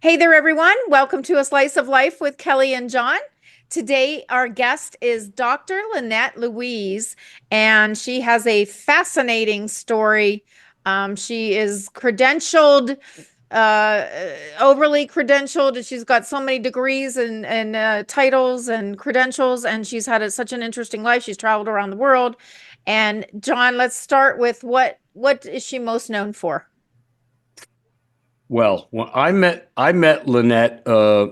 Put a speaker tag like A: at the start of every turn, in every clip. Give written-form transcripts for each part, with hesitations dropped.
A: Hey there, everyone. Welcome to A Slice of Life with Kellie and Jon. Today, our guest is Dr. Lynette Louise, and she has a fascinating story. She is credentialed, uh, overly credentialed. She's got so many degrees and titles and credentials, and she's had such an interesting life. She's traveled around the world. And Jon, let's start with what is she most known for?
B: Well, when I met Lynette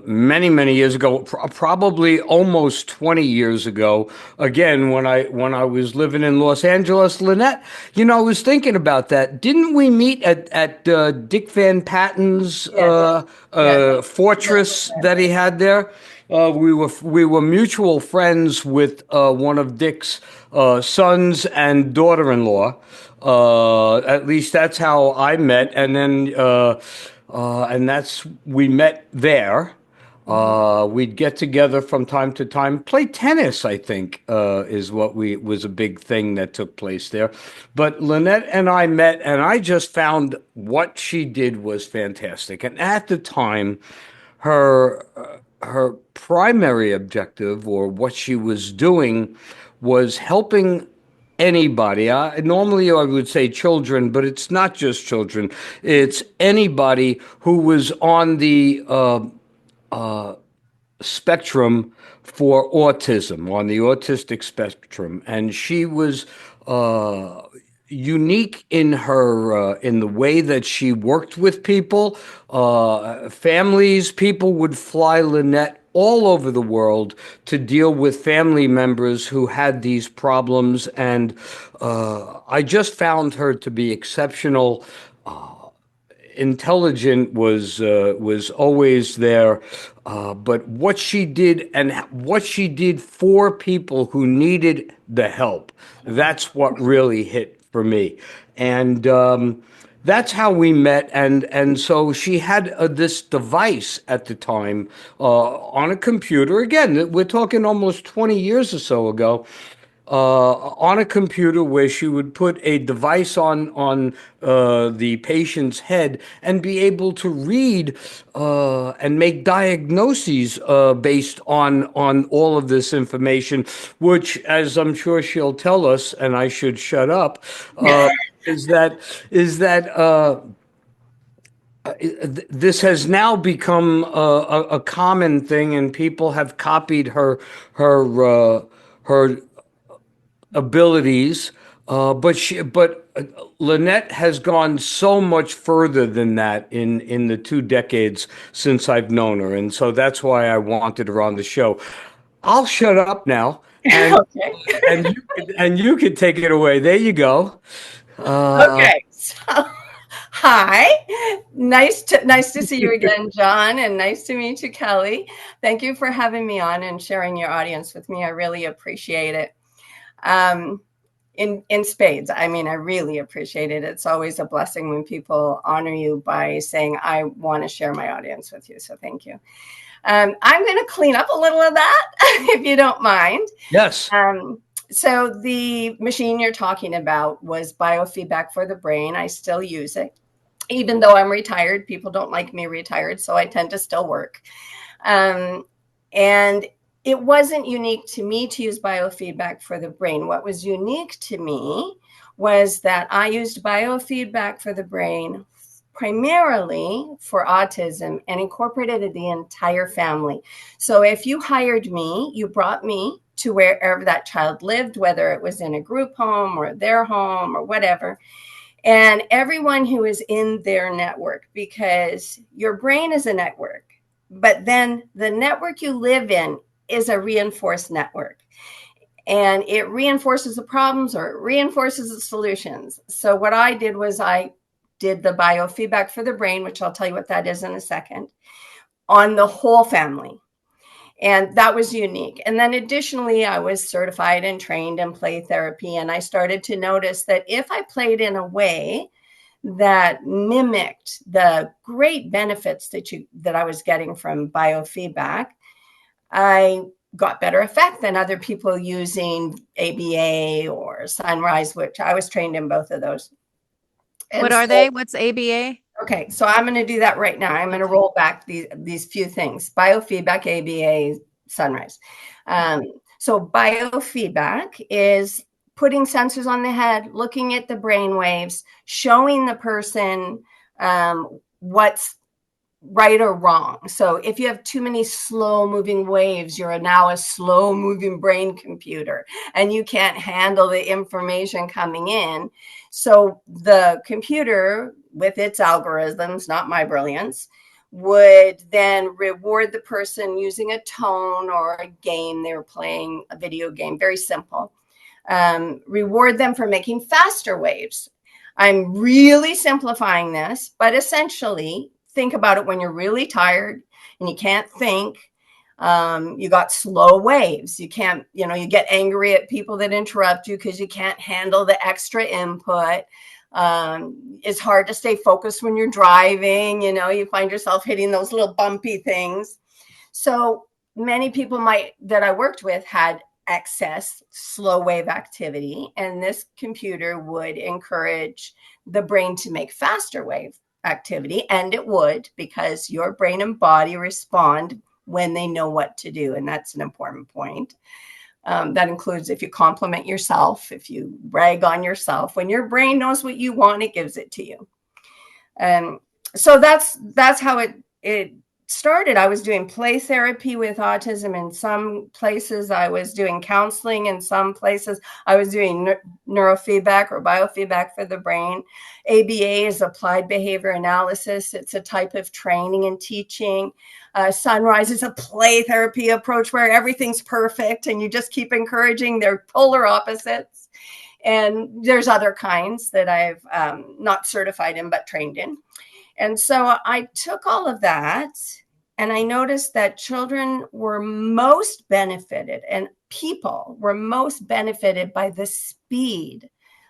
B: many years ago, probably almost 20 years ago. Again, when I was living in Los Angeles, Lynette, I was thinking about that. Didn't we meet at Dick Van Patten's
C: Yes, yes, yes,
B: fortress that he
C: exactly.
B: had there? We were mutual friends with one of Dick's sons and daughter-in-law. At least that's how I met, and that's we met there.
C: Mhm.
B: We'd get together from time to time, play tennis. I think is what we was a big thing that took place there. But Lynette and I met, and I just found what she did was fantastic. And at the time, her primary objective, or what she was doing, was helping anybody. Normally, I would say children, but it's not just children. It's anybody who was on the spectrum for autism, on the autistic spectrum, and she was uh, unique in her in the way that she worked with people, families. People would fly Lynette all over the world to deal with family members who had these problems, and I just found her to be exceptional. Intelligent was always there, but what she did and what she did for people who needed the help, that's what really hit for me. And that's how we met. And so she had this device at the time on a computer. Again, we're talking almost 20 years or so ago, on a computer, where she would put a device on the patient's head and be able to read and make diagnoses based on all of this information, which, as I'm sure she'll tell us, and I should shut up, is that this has now become a common thing, and people have copied her abilities. But Lynette has gone so much further than that in the 2 decades since I've known her, and so that's why I wanted her on the show. I'll shut up now, and
C: Okay.
B: you could take it away. There you go. Uh,
C: Okay. So, hi. Nice to see you again, Jon, and nice to meet you, Kellie. Thank you for having me on and sharing your audience with me. I really appreciate it. Um, in spades. I mean, I really appreciate it. It's always a blessing when people honor you by saying, "I want to share my audience with you." So thank you. I'm going to clean up a little of that, if you don't mind.
B: yes.
C: So the machine you're talking about was biofeedback for the brain. I still use it. Even though I'm retired, people don't like me retired, so I tend to still work. Um, and it wasn't unique to me to use biofeedback for the brain. What was unique to me was that I used biofeedback for the brain primarily for autism and incorporated the entire family. So if you hired me, you brought me to wherever that child lived, whether it was in a group home or their home or whatever, and everyone who is in their network, because your brain is a network, but then the network you live in is a reinforced network, and it reinforces the problems or it reinforces the solutions. So what I did was I did the biofeedback for the brain, which I'll tell you what that is in a second, on the whole family. And that was unique. And then additionally, I was certified and trained in play therapy. And I started to notice that if I played in a way that mimicked the great benefits that I was getting from biofeedback, I got better effect than other people using ABA or Sunrise, which I was trained in both of those.
A: What
C: And
A: are
C: so
A: they? What's ABA?
C: Okay, so I'm going to do that right now. I'm going to roll back these few things: biofeedback, ABA, sunrise. So biofeedback is putting sensors on the head, looking at the brain waves, showing the person what's right or wrong. So if you have too many slow moving waves, you're now a slow moving brain computer and you can't handle the information coming in. So the computer, with its algorithms, not my brilliance, would then reward the person using a tone or a game they're playing, a video game, very simple. Reward them for making faster waves. I'm really simplifying this, but essentially, think about it when you're really tired and you can't think. You got slow waves. You can't, you get angry at people that interrupt you because you can't handle the extra input. It's hard to stay focused when you're driving. You find yourself hitting those little bumpy things. So many people that I worked with had excess slow wave activity, and this computer would encourage the brain to make faster wave activity, and it would, because your brain and body respond when they know what to do, and that's an important point. That includes if you compliment yourself, if you brag on yourself. When your brain knows what you want, it gives it to you. So that's how it started. I was doing play therapy with autism. In some places I was doing counseling. In some places I was doing neurofeedback or biofeedback for the brain. ABA is applied behavior analysis. It's a type of training and teaching. Sunrise is a play therapy approach where everything's perfect and you just keep encouraging. They're polar opposites. And there's other kinds that I've not certified in, but trained in. And so I took all of that and I noticed that children were most benefited and people were most benefited by the speed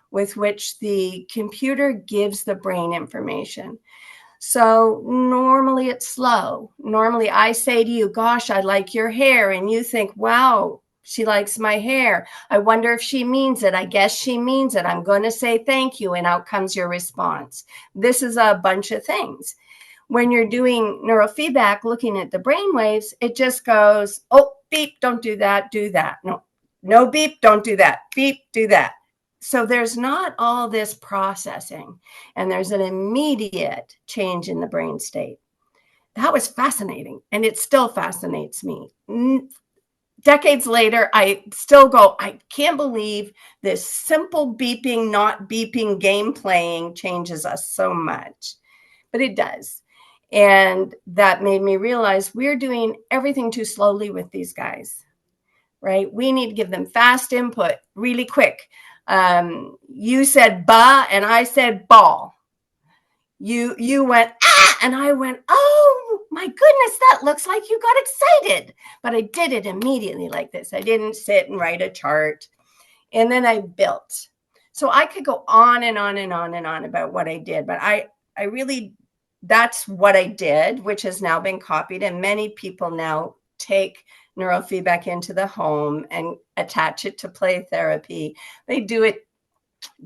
C: with which the computer gives the brain information. So normally it's slow. Normally I say to you, gosh, I like your hair. And you think, wow, she likes my hair. I wonder if she means it. I guess she means it. I'm going to say thank you. And out comes your response. This is a bunch of things. When you're doing neurofeedback, looking at the brain waves, it just goes, oh, beep, don't do that, do that. No beep, don't do that. Beep, do that. So there's not all this processing, and there's an immediate change in the brain state. That was fascinating, and it still fascinates me. Decades later, I still go, I can't believe this simple beeping, not beeping game playing changes us so much. But it does. And that made me realize we're doing everything too slowly with these guys, right? We need to give them fast input really quick. You said ba and I said ball. You went ah and I went, oh my goodness, that looks like you got excited. But I did it immediately like this. I didn't sit and write a chart. And then I built. So I could go on and on and on and on about what I did, but I really, that's what I did, which has now been copied. And many people now take neurofeedback into the home and attach it to play therapy. They do it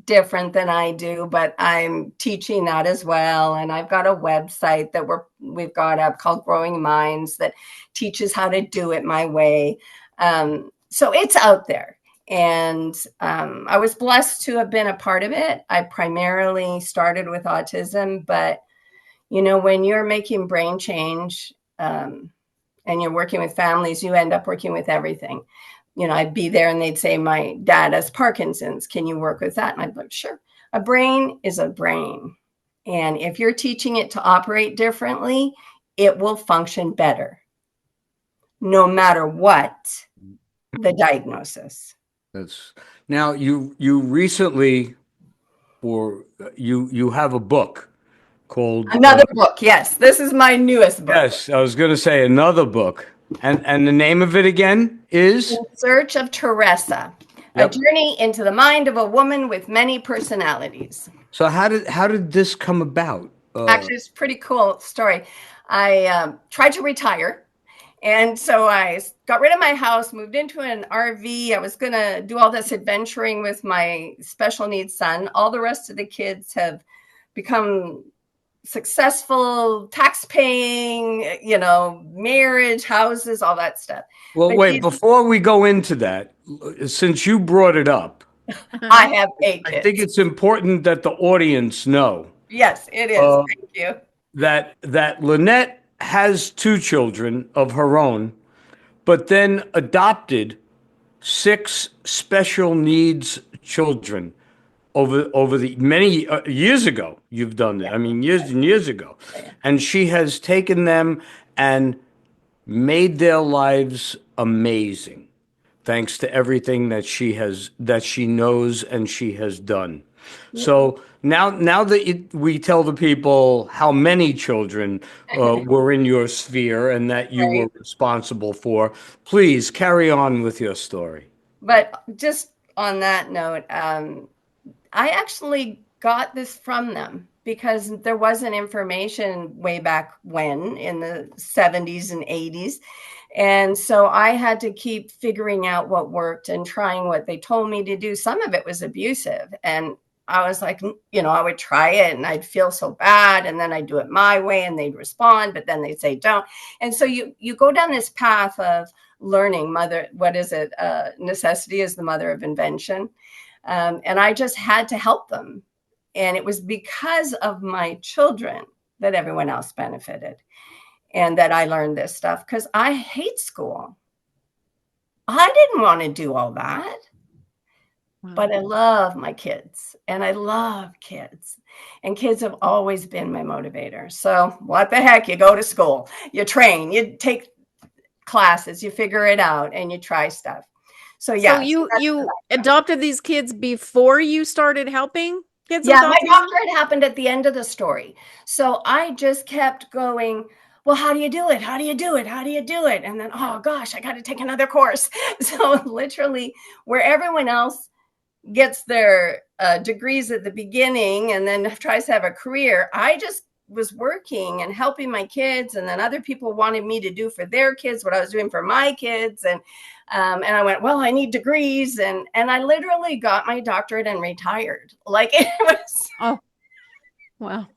C: different than I do, but I'm teaching that as well. And I've got a website that we've got up called Growing Minds that teaches how to do it my way. So it's out there. And I was blessed to have been a part of it. I primarily started with autism, but when you're making brain change and you're working with families, you end up working with everything. I'd be there and they'd say, my dad has Parkinson's. Can you work with that? And I'd be like, sure. A brain is a brain. And if you're teaching it to operate differently, it will function better, no matter what the diagnosis.
B: Now you recently, or you have a book called
C: Another book. Yes. This is my newest book.
B: yes, I was going to say another book. And the name of it again is
C: In Search of Teresa, a journey into the mind of a woman with many personalities.
B: So how did this come about?
C: Actually, it's a pretty cool story. I tried to retire. And so I got rid of my house, moved into an RV. I was going to do all this adventuring with my special needs son. All the rest of the kids have become successful, tax paying, marriage, houses, all that stuff.
B: Well,
C: But
B: wait,
C: she's,
B: before we go into that, since you brought it up,
C: I have 8
B: I think
C: kids.
B: it's important that the audience know
C: Yes, it is.
B: uh,
C: Thank you.
B: that Lynette has 2 children of her own, but then adopted 6 special needs children over the many years ago. You've done it.
C: Yeah.
B: I mean, years and years ago,
C: Yeah.
B: and she has taken them and made their lives amazing, thanks to everything that she knows and she has done.
C: Yeah.
B: So now that we tell the people how many children were in your sphere and that you
C: Right.
B: were responsible for, please carry on with your story.
C: But just on that note, I actually got this from them because there wasn't information way back when in the 70s and 80s. And so I had to keep figuring out what worked and trying what they told me to do. Some of it was abusive. And I was like, I would try it and I'd feel so bad. And then I'd do it my way and they'd respond, but then they'd say, don't. And so you go down this path of learning what is it? Necessity is the mother of invention. And I just had to help them. And it was because of my children that everyone else benefited and that I learned this stuff because I hate school. I didn't want to do all that, but I love my kids and I love kids. And kids have always been my motivator. So what the heck? You go to school, you train, you take classes, you figure it out, and you try stuff. So
A: So
C: yeah,
A: you adopted these kids before you started helping kids with
C: yeah, my
A: autism?
C: doctorate happened at the end of the story. So I just kept going, well, how do you do it? How do you do it? How do you do it? And then, oh gosh, I got to take another course. So literally, where everyone else gets their degrees at the beginning and then tries to have a career, I just was working and helping my kids, and then other people wanted me to do for their kids what I was doing for my kids, and I went, well, I need degrees, and I literally got my doctorate and retired. Like it was,
A: Oh, wow.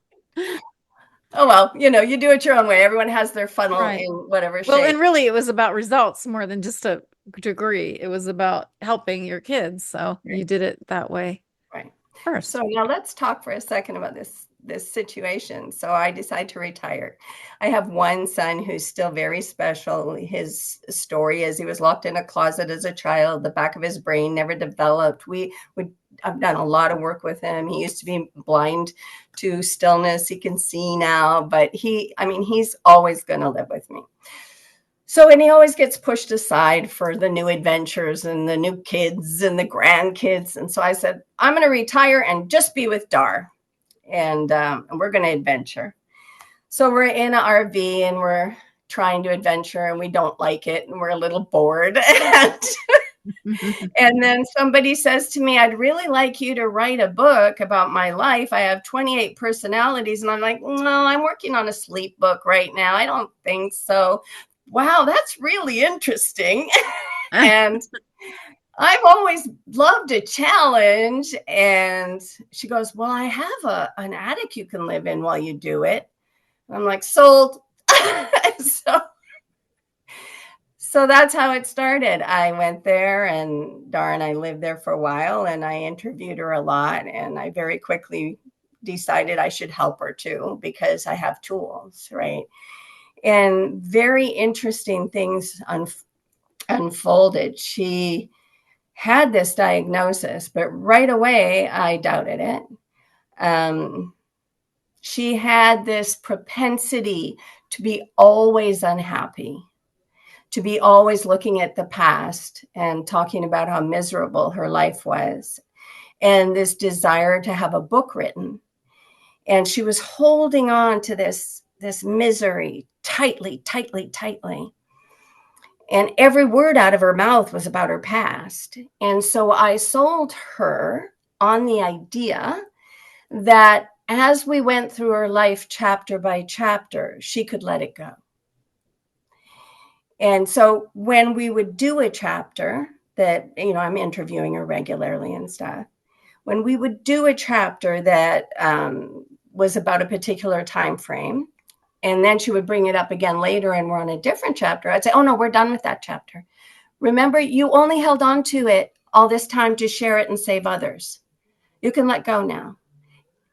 C: oh well, you do it your own way. Everyone has their funnel
A: Right.
C: in whatever
A: Well,
C: shape.
A: and really it was about results more than just a degree. It was about helping your kids. So
C: Right.
A: you did it that way
C: Right.
A: first.
C: So now let's talk for a second about this situation. So I decide to retire. I have one son who's still very special. His story is he was locked in a closet as a child. The back of his brain never developed. I've done a lot of work with him. He used to be blind to stillness. He can see now, but he's always going to live with me. So, and he always gets pushed aside for the new adventures and the new kids and the grandkids. And so I said, I'm going to retire and just be with Dar. And we're going to adventure. So we're in an RV and we're trying to adventure and we don't like it. And we're a little bored. And then somebody says to me, I'd really like you to write a book about my life. I have 28 personalities. And I'm like, no, I'm working on a sleep book right now. I don't think so. Wow, that's really interesting. And I've always loved a challenge. And she goes, well, I have an attic you can live in while you do it. And I'm like, sold. So that's how it started. I went there and Dar and I lived there for a while and I interviewed her a lot. And I very quickly decided I should help her too because I have tools, right? And very interesting things unfolded. She had this diagnosis, but right away I doubted it. She had this propensity to be always unhappy, to be always looking at the past and talking about how miserable her life was, and this desire to have a book written. And she was holding on to this misery tightly. And every word out of her mouth was about her past. And so I sold her on the idea that as we went through her life chapter by chapter, she could let it go. And so when we would do a chapter that, I'm interviewing her regularly and stuff, when we would do a chapter that was about a particular time frame. And then she would bring it up again later and we're on a different chapter. I'd say, oh no, we're done with that chapter. Remember, you only held on to it all this time to share it and save others. You can let go now.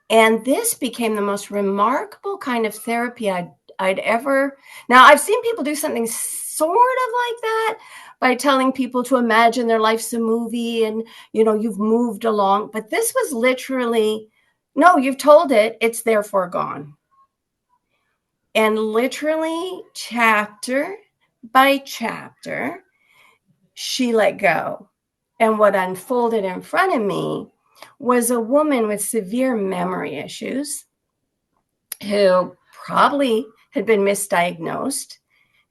C: And this became the most remarkable kind of therapy I'd ever. Now, I've seen people do something sort of like that by telling people to imagine their life's a movie and, you've moved along. But this was literally, no, you've told it, it's therefore gone. And literally, chapter by chapter, she let go. And what unfolded in front of me was a woman with severe memory issues who probably had been misdiagnosed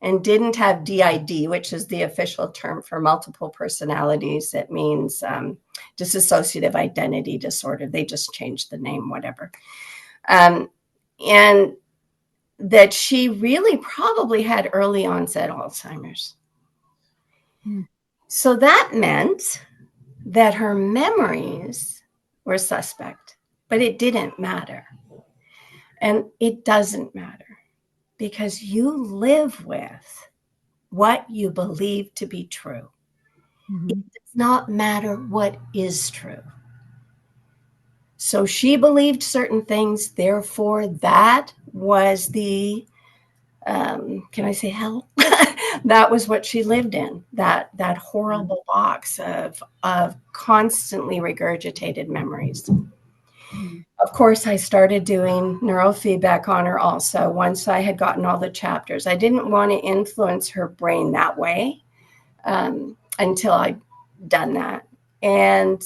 C: and didn't have DID, which is the official term for multiple personalities. It means dissociative identity disorder. They just changed the name, whatever. And that she really probably had early onset Alzheimer's. So that meant that her memories were suspect, but it didn't matter. And it doesn't matter because you live with what you believe to be true. It does not matter what is true. So she believed certain things, therefore that was the, can I say hell? That was what she lived in, that horrible box of constantly regurgitated memories. Of course, I started doing neurofeedback on her also once I had gotten all the chapters. I didn't want to influence her brain that way until I'd done that and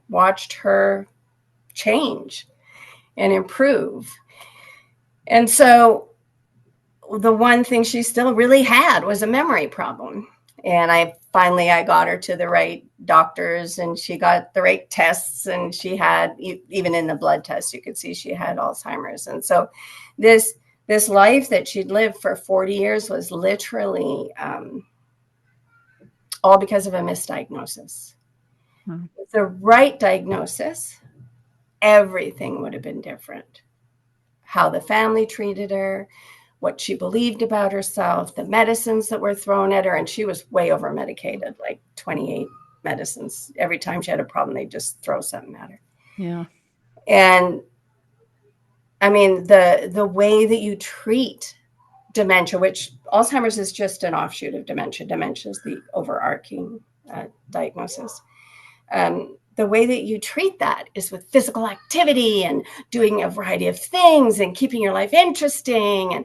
C: watched her change and improve. And so the one thing she still really had was a memory problem. And I got her to the right doctors and she got the right tests, and she had, even in the blood tests, you could see she had Alzheimer's. And so this life that she'd lived for 40 years was literally all because of a misdiagnosis. With the right diagnosis, everything would have been different. How the family treated her, what she believed about herself, the medicines that were thrown at her. And she was way over medicated, like 28 medicines. Every time she had a problem, they just throw something at her.
A: Yeah.
C: And I mean, the way that you treat dementia, which Alzheimer's is just an offshoot of dementia. Dementia is the overarching diagnosis. The way that you treat that is with physical activity and doing a variety of things and keeping your life interesting. And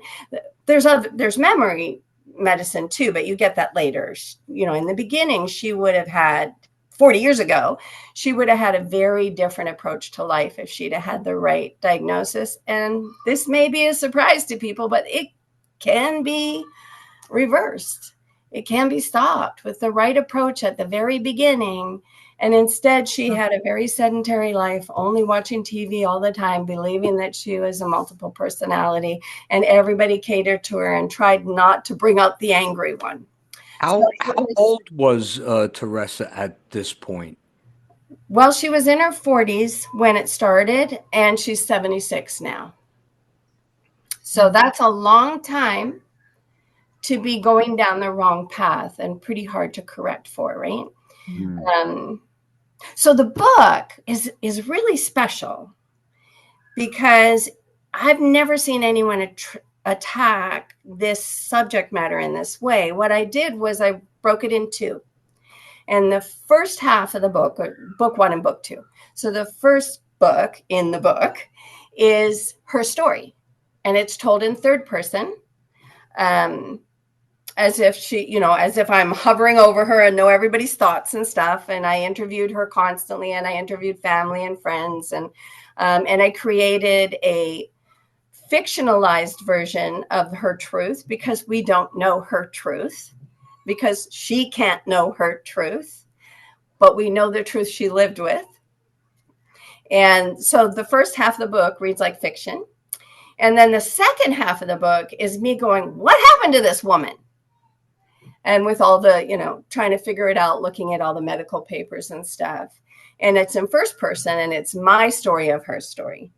C: there's memory medicine too, but you get that later. In the beginning, she would have had 40 years ago, she would have had a very different approach to life if she'd have had the right diagnosis. And this may be a surprise to people, but it can be reversed. It can be stopped with the right approach at the very beginning. And instead, she had a very sedentary life, only watching TV all the time, believing that she was a multiple personality, and everybody catered to her and tried not to bring out the angry one.
B: How old was Teresa at this point?
C: Well, she was in her 40s when it started, and she's 76 now. So that's a long time to be going down the wrong path and pretty hard to correct for, right? So the book is really special because I've never seen anyone attack this subject matter in this way. What I did was I broke it in two. And the first half of the book, or book one and book two. So the first book in the book is her story. And it's told in third person. As if I'm hovering over her and know everybody's thoughts and stuff. And I interviewed her constantly, and I interviewed family and friends, and I created a fictionalized version of her truth because we don't know her truth, because she can't know her truth, but we know the truth she lived with. And so the first half of the book reads like fiction. And then the second half of the book is me going, what happened to this woman? And with all the, trying to figure it out, looking at all the medical papers and stuff. And it's in first person, and it's my story of her story.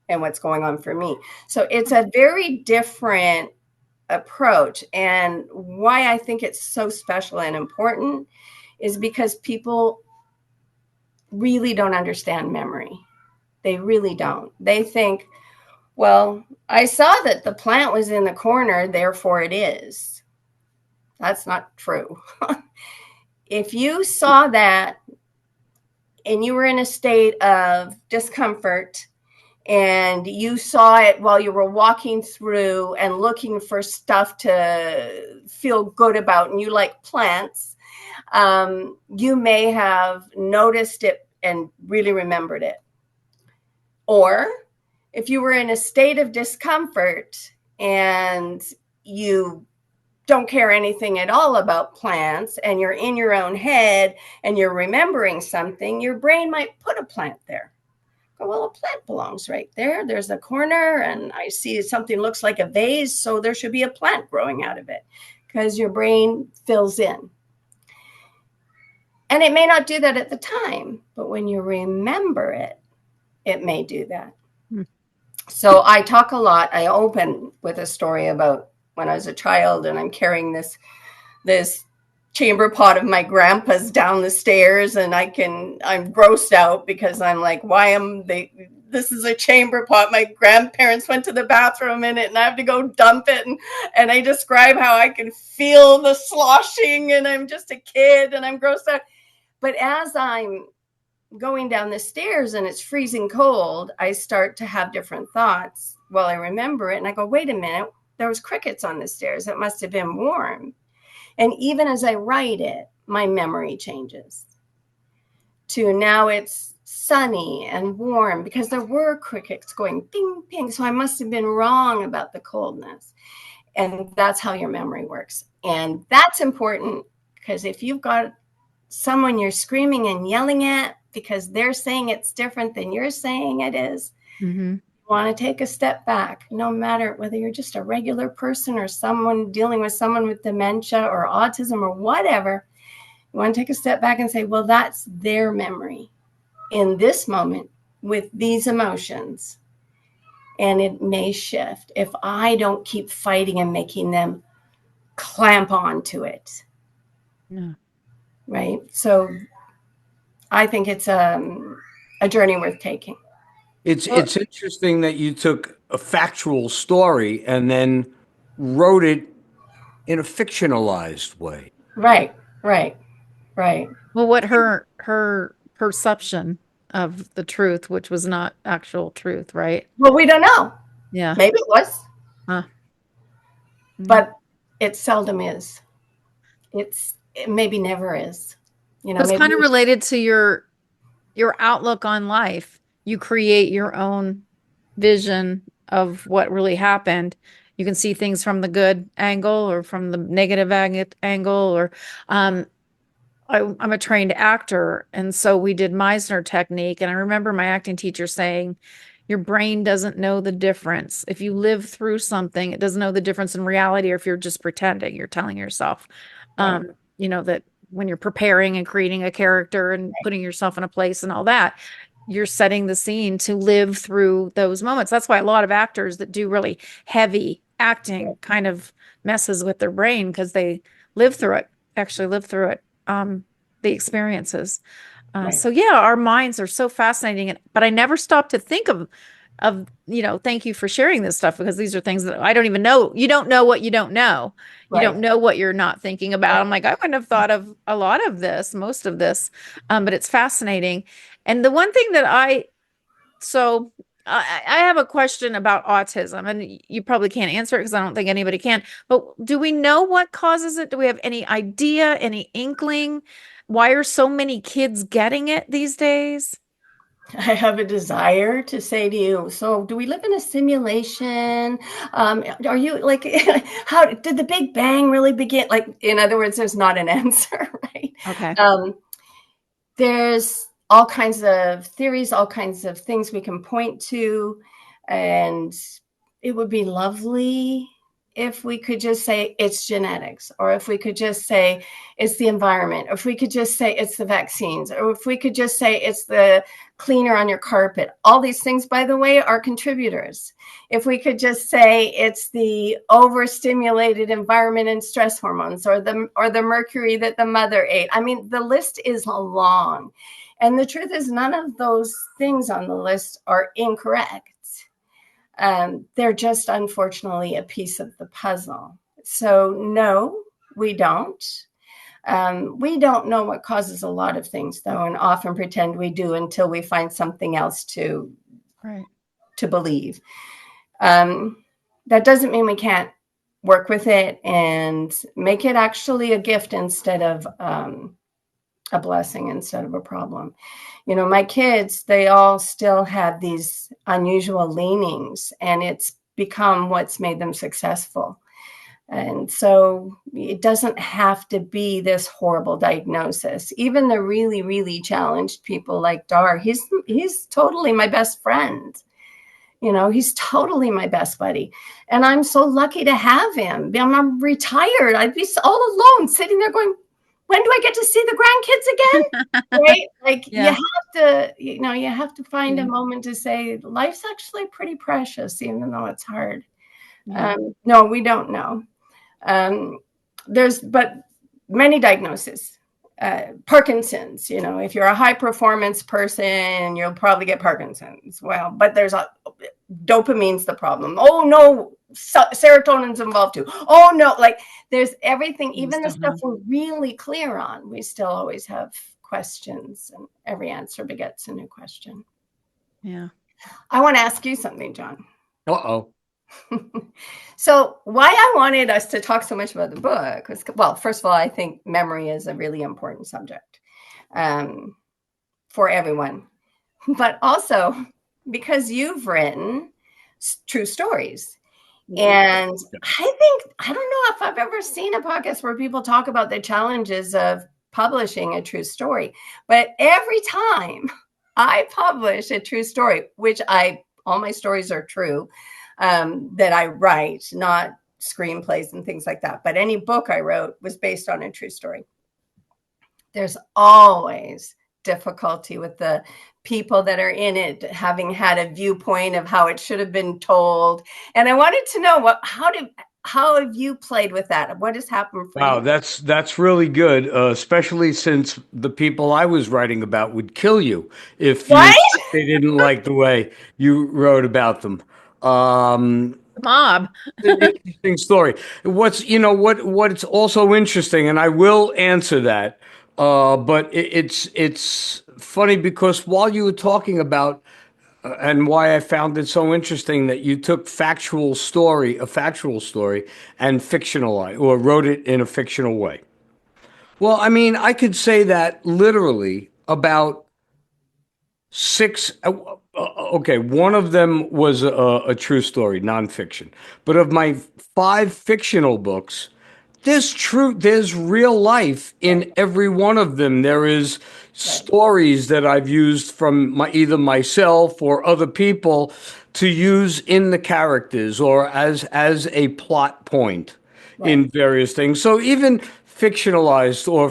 C: and what's going on for me. So it's a very different approach. And why I think it's so special and important is because people really don't understand memory. They really don't. They think, well, I saw that the plant was in the corner, therefore it is. That's not true. If you saw that and you were in a state of discomfort and you saw it while you were walking through and looking for stuff to feel good about, and you like plants, you may have noticed it and really remembered it. Or if you were in a state of discomfort and you don't care anything at all about plants and you're in your own head and you're remembering something, your brain might put a plant there. Go, well, a plant belongs right there. There's a corner and I see something looks like a vase, so there should be a plant growing out of it, because your brain fills in. And it may not do that at the time, but when you remember it, it may do that. So I talk a lot. I open with a story about when I was a child and I'm carrying this chamber pot of my grandpa's down the stairs, and I'm grossed out because I'm like, this is a chamber pot. My grandparents went to the bathroom in it and I have to go dump it. And I describe how I can feel the sloshing and I'm just a kid and I'm grossed out. But as I'm going down the stairs and it's freezing cold, I start to have different thoughts while I remember it. And I go, wait a minute, there was crickets on the stairs. It must have been warm. And even as I write it, my memory changes to now it's sunny and warm because there were crickets going ping, ping. So I must have been wrong about the coldness. And that's how your memory works. And that's important, because if you've got someone you're screaming and yelling at because they're saying it's different than you're saying it is, you want to take a step back, no matter whether you're just a regular person or someone dealing with someone with dementia or autism or whatever. You want to take a step back and say, well, that's their memory in this moment with these emotions. And it may shift if I don't keep fighting and making them clamp onto it.
A: Yeah.
C: Right. So I think it's a journey worth taking.
B: It's interesting that you took a factual story and then wrote it in a fictionalized way.
C: Right.
A: Well, what her perception of the truth, which was not actual truth, right?
C: Well, we don't know.
A: Yeah.
C: Maybe it was,
A: Huh.
C: but it seldom is. It maybe never is.
A: It's
C: Maybe
A: kind of related to your outlook on life. You create your own vision of what really happened. You can see things from the good angle or from the negative angle, or I'm a trained actor, and so we did Meisner technique. And I remember my acting teacher saying, your brain doesn't know the difference. If you live through something, it doesn't know the difference in reality, or if you're just pretending, you're telling yourself,
C: Right.
A: that when you're preparing and creating a character and putting yourself in a place and all that, you're setting the scene to live through those moments. That's why a lot of actors that do really heavy acting kind of messes with their brain, because they live through it, actually live through it, the experiences.
C: Right.
A: So yeah, our minds are so fascinating, but I never stop to think of, thank you for sharing this stuff, because these are things that I don't even know. You don't know what you don't know. You don't know what you're not thinking about. I'm like, I wouldn't have thought of a lot of this, most of this, but it's fascinating. And the one thing that I have a question about autism, and you probably can't answer it because I don't think anybody can, but do we know what causes it? Do we have any idea, any inkling? Why are so many kids getting it these days?
C: I have a desire to say to you, so do we live in a simulation? Are you like, how did the Big Bang really begin? Like, in other words, there's not an answer, right?
A: Okay.
C: There's all kinds of theories, all kinds of things we can point to. And it would be lovely if we could just say it's genetics, or if we could just say it's the environment, or if we could just say it's the vaccines, or if we could just say it's the cleaner on your carpet. All these things, by the way, are contributors. If we could just say it's the overstimulated environment and stress hormones, or the mercury that the mother ate. I mean, the list is long. And the truth is, none of those things on the list are incorrect. They're just, unfortunately, a piece of the puzzle. So no, we don't. We don't know what causes a lot of things, though, and often pretend we do until we find something else to believe. That doesn't mean we can't work with it and make it actually a gift instead of a blessing, instead of a problem. You know, my kids, they all still have these unusual leanings, and it's become what's made them successful. And so it doesn't have to be this horrible diagnosis. Even the really, really challenged people like Dar, he's totally my best friend. You know, he's totally my best buddy. And I'm so lucky to have him. I'm retired. I'd be all alone sitting there going, when do I get to see the grandkids again? Right? Like you have to find a moment to say life's actually pretty precious, even though it's hard. No, we don't know. There's but many diagnoses. Parkinson's, you know, if you're a high performance person, you'll probably get Parkinson's. Well, but there's dopamine's the problem. Oh no, serotonin's involved too. Oh no, like there's everything, even the stuff we're really clear on, we still always have questions, and every answer begets a new question.
A: Yeah.
C: I want to ask you something, Jon.
B: Uh-oh.
C: So why I wanted us to talk so much about the book was, well, first of all, I think memory is a really important subject for everyone, but also because you've written true stories. And I don't know if I've ever seen a podcast where people talk about the challenges of publishing a true story, but every time I publish a true story, which all my stories are true, that I write, not screenplays and things like that. But any book I wrote was based on a true story. There's always difficulty with the people that are in it having had a viewpoint of how it should have been told. And I wanted to know how have you played with that? What has happened for you?
B: Wow, that's really good, especially since the people I was writing about would kill you if they didn't like the way you wrote about them.
A: Mob.
B: An interesting story. What's also interesting, and I will answer that, but it's funny because while you were talking about and why I found it so interesting that you took a factual story, and fictionalized or wrote it in a fictional way. Well, I mean, I could say that literally about six. Okay, one of them was a true story, nonfiction. But of my 5 fictional books, there's real life in every one of them. There is stories that I've used from either myself or other people to use in the characters or as a plot point in various things. So even fictionalized or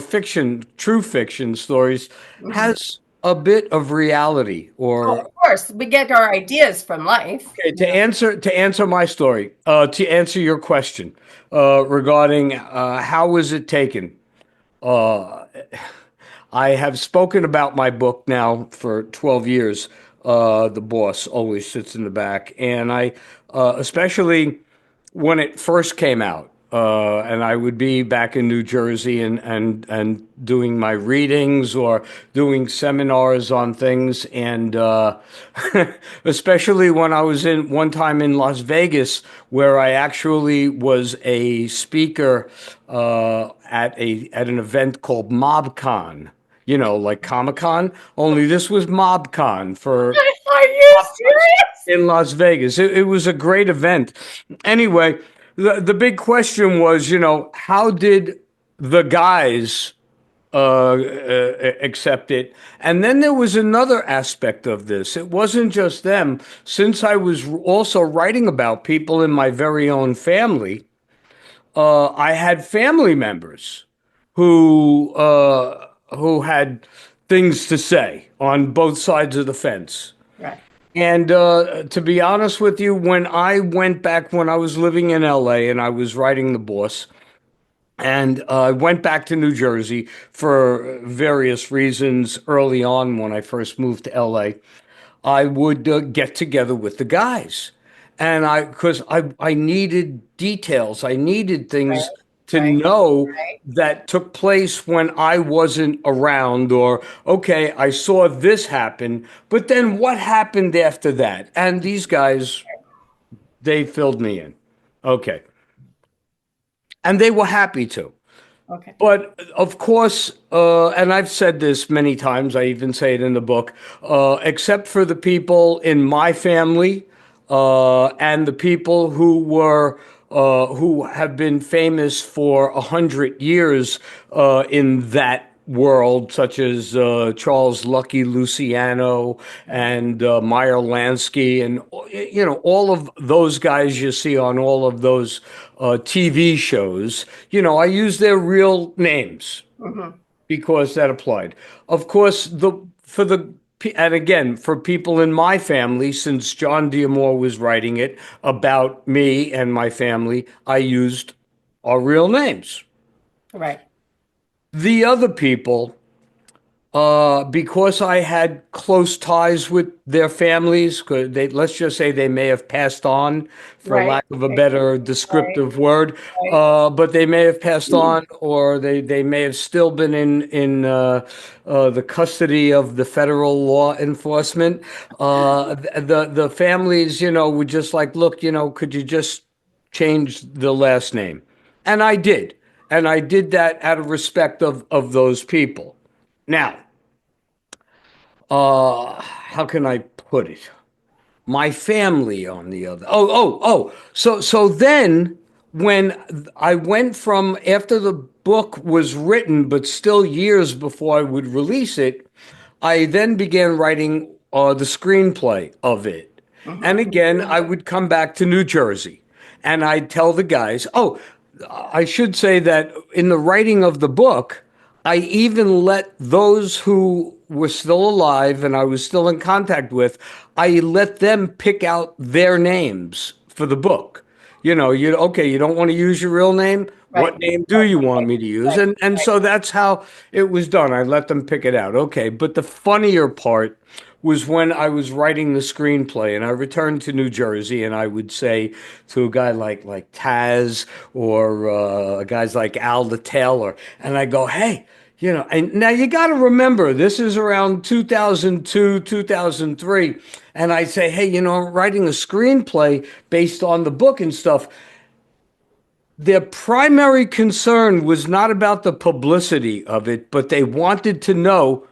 B: true fiction stories has a bit of reality or
C: of course, we get our ideas from life.
B: Okay, to answer my story, to answer your question regarding how was it taken, uh, I have spoken about my book now for 12 years. The boss always sits in the back, and I, especially when it first came out, and I would be back in New Jersey and doing my readings or doing seminars on things, and especially when I was in one time in Las Vegas, where I actually was a speaker at an event called MobCon. You know, like Comic-Con, only this was MobCon for
C: Are you serious?
B: in Las Vegas. It was a great event. Anyway, the big question was, how did the guys accept it? And then there was another aspect of this. It wasn't just them. Since I was also writing about people in my very own family, I had family members who had things to say on both sides of the fence.
C: Right.
B: And to be honest with you, when I went back when I was living in LA and I was writing The Boss, and I went back to New Jersey for various reasons early on when I first moved to LA. I would get together with the guys, and because I needed details, I needed
C: Right.
B: things to
C: Right.
B: know
C: Right.
B: that took place when I wasn't around, or okay, I saw this happen, but then what happened after that? And these guys, they filled me in. Okay. And they were happy to.
C: Okay.
B: But of course, and I've said this many times, I even say it in the book, except for the people in my family and the people who have been famous for 100 years in that world, such as Charles Lucky Luciano and Meyer Lansky, and all of those guys you see on all of those TV shows. I use their real names
C: Mm-hmm.
B: because that applied. Of course, and again, for people in my family, since John Diamore was writing it about me and my family, I used our real names.
C: Right.
B: The other people, because I had close ties with their families, 'cause let's just say they may have passed on, for
C: Right.
B: lack of a better
C: Right.
B: descriptive word,
C: Right.
B: but they may have passed on, or they may have still been in the custody of the federal law enforcement. The families, would just like, look, could you just change the last name? And I did. And I did that out of respect of those people. Now, how can I put it? My family on the other. Oh. So then when I went from after the book was written, but still years before I would release it, I then began writing the screenplay of it. And
C: Mm-hmm.
B: again, I would come back to New Jersey and I'd tell the guys, oh, I should say that in the writing of the book, I even let those who were still alive and I was still in contact with, I let them pick out their names for the book. You don't want to use your real name.
C: Right.
B: What name do you want me to use?
C: Right.
B: And so that's how it was done. I let them pick it out. Okay, but the funnier part was when I was writing the screenplay and I returned to New Jersey and I would say to a guy like Taz or guys like Al the Taylor, and I go, hey, and now you got to remember, this is around 2002, 2003. And I say, hey, I'm writing a screenplay based on the book and stuff. Their primary concern was not about the publicity of it, but they wanted to know,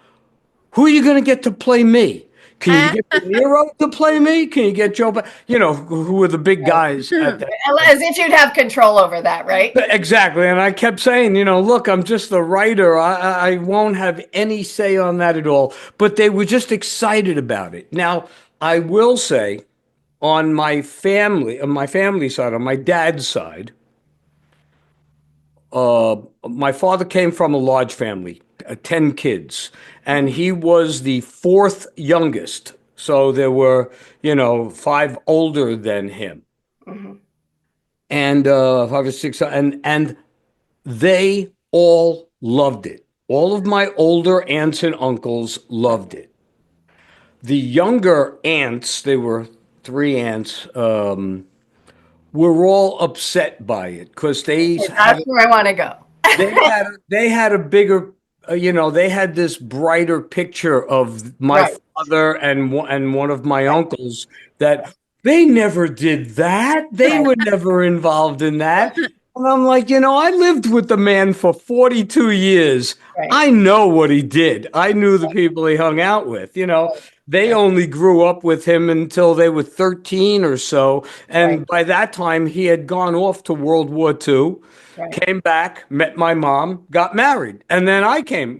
B: who are you going to get to play me? Can you get De Niro to play me? Can you get who were the big guys at that?
C: As if you'd have control over that, right?
B: Exactly. And I kept saying, look, I'm just the writer. I won't have any say on that at all. But they were just excited about it. Now, I will say on my family side, on my dad's side, my father came from a large family, 10 kids, and he was the fourth youngest. So there were, five older than him.
C: Mm-hmm.
B: And five or six, and they all loved it. All of my older aunts and uncles loved it. The younger aunts, they were three aunts, were all upset by it because
C: That's where I want to go.
B: they had a bigger, they had this brighter picture of my
C: Right.
B: father and one of my uncles that they never did that. They
C: Right.
B: were never involved in that. And I'm like, I lived with the man for 42 years.
C: Right.
B: I know what he did. I knew the people he hung out with. They
C: Right.
B: only grew up with him until they were 13 or so.
C: Right.
B: And by that time, he had gone off to World War II,
C: Right.
B: came back, met my mom, got married. And then I came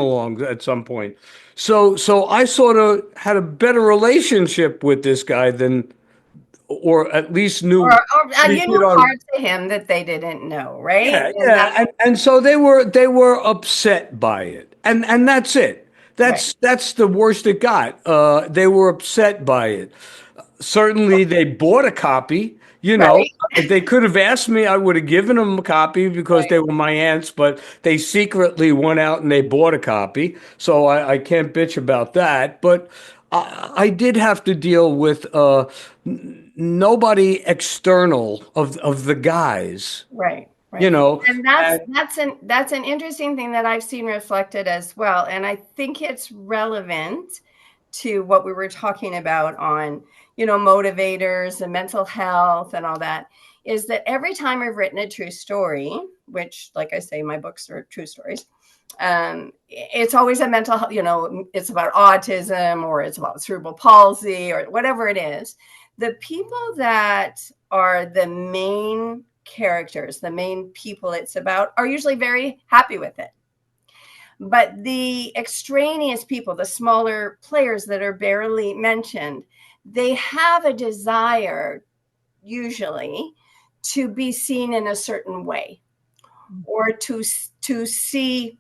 B: along at some point. So I sort of had a better relationship with this guy than or at least
C: Or,
B: knew what he
C: you
B: did
C: knew
B: on.
C: parts of him that they didn't know, right?
B: Yeah,
C: And
B: yeah,
C: that's
B: and so they were upset by it, and that's it.
C: right,
B: That's the worst it got. They were upset by it. Certainly, they bought a copy.
C: right,
B: They could have asked me. I would have given them a copy because
C: right.
B: they were my aunts, but they secretly went out and they bought a copy. So I can't bitch about that. But I did have to deal with nobody external of the guys,
C: Right, right.
B: you know,
C: And that's
B: and
C: that's an interesting thing that I've seen reflected as well. And I think it's relevant to what we were talking about on, motivators and mental health and all that, is that every time I've written a true story, which, like I say, my books are true stories, it's always a mental health, it's about autism or it's about cerebral palsy or whatever it is. The people that are the main characters, the main people it's about, are usually very happy with it. But the extraneous people, the smaller players that are barely mentioned, they have a desire, usually, to be seen in a certain way, or to see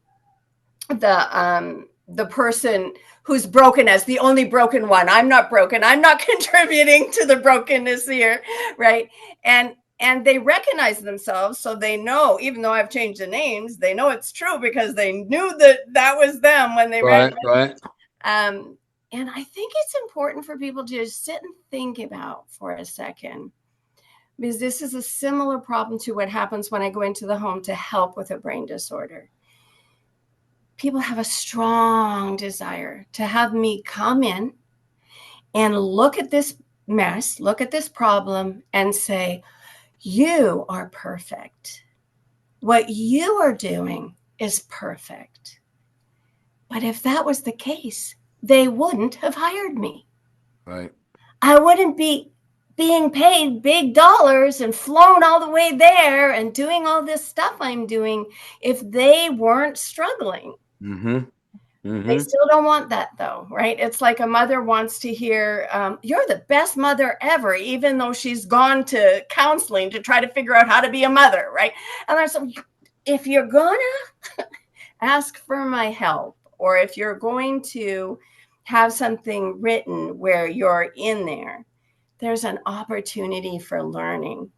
C: the person who's broken as the only broken one. I'm not broken. I'm not contributing to the brokenness here, right? And they recognize themselves, so they know, even though I've changed the names, they know it's true because they knew that was them when they read
B: right,
C: it.
B: right,
C: And I think it's important for people to just sit and think about for a second, because this is a similar problem to what happens when I go into the home to help with a brain disorder. People have a strong desire to have me come in and look at this mess, look at this problem, and say, you are perfect. What you are doing is perfect. But if that was the case, they wouldn't have hired me.
B: right,
C: I wouldn't be being paid big dollars and flown all the way there and doing all this stuff I'm doing if they weren't struggling.
B: mm-hmm,
C: They
B: mm-hmm,
C: still don't want that, though, right? It's like a mother wants to hear, you're the best mother ever, even though she's gone to counseling to try to figure out how to be a mother, right? And there's some, if you're going to ask for my help, or if you're going to have something written where you're in there, there's an opportunity for learning.